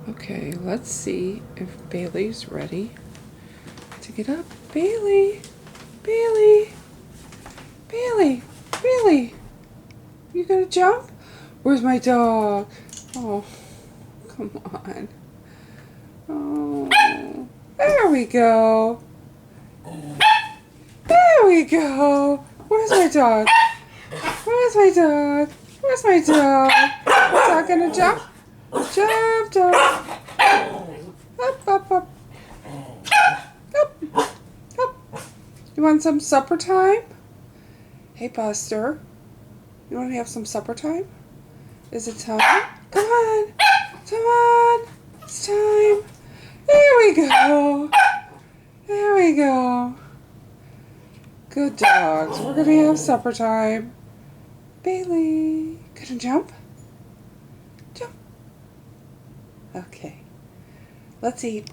Okay, let's see if Bailey's ready to get up. Baylee! Baylee! Baylee! Baylee! You gonna jump? Where's my dog? Oh, come on. Oh, there we go. There we go. Where's my dog? Where's my dog? Where's my dog? Dog gonna jump? Jump, dog. Up, up, up. Up, up. You want some supper time? Hey, Buster. You want to have some supper time? Is it time? Come on. Come on. It's time. There we go. There we go. Good dogs. We're going to have supper time. Baylee. Gonna jump? Jump. Okay. Let's eat.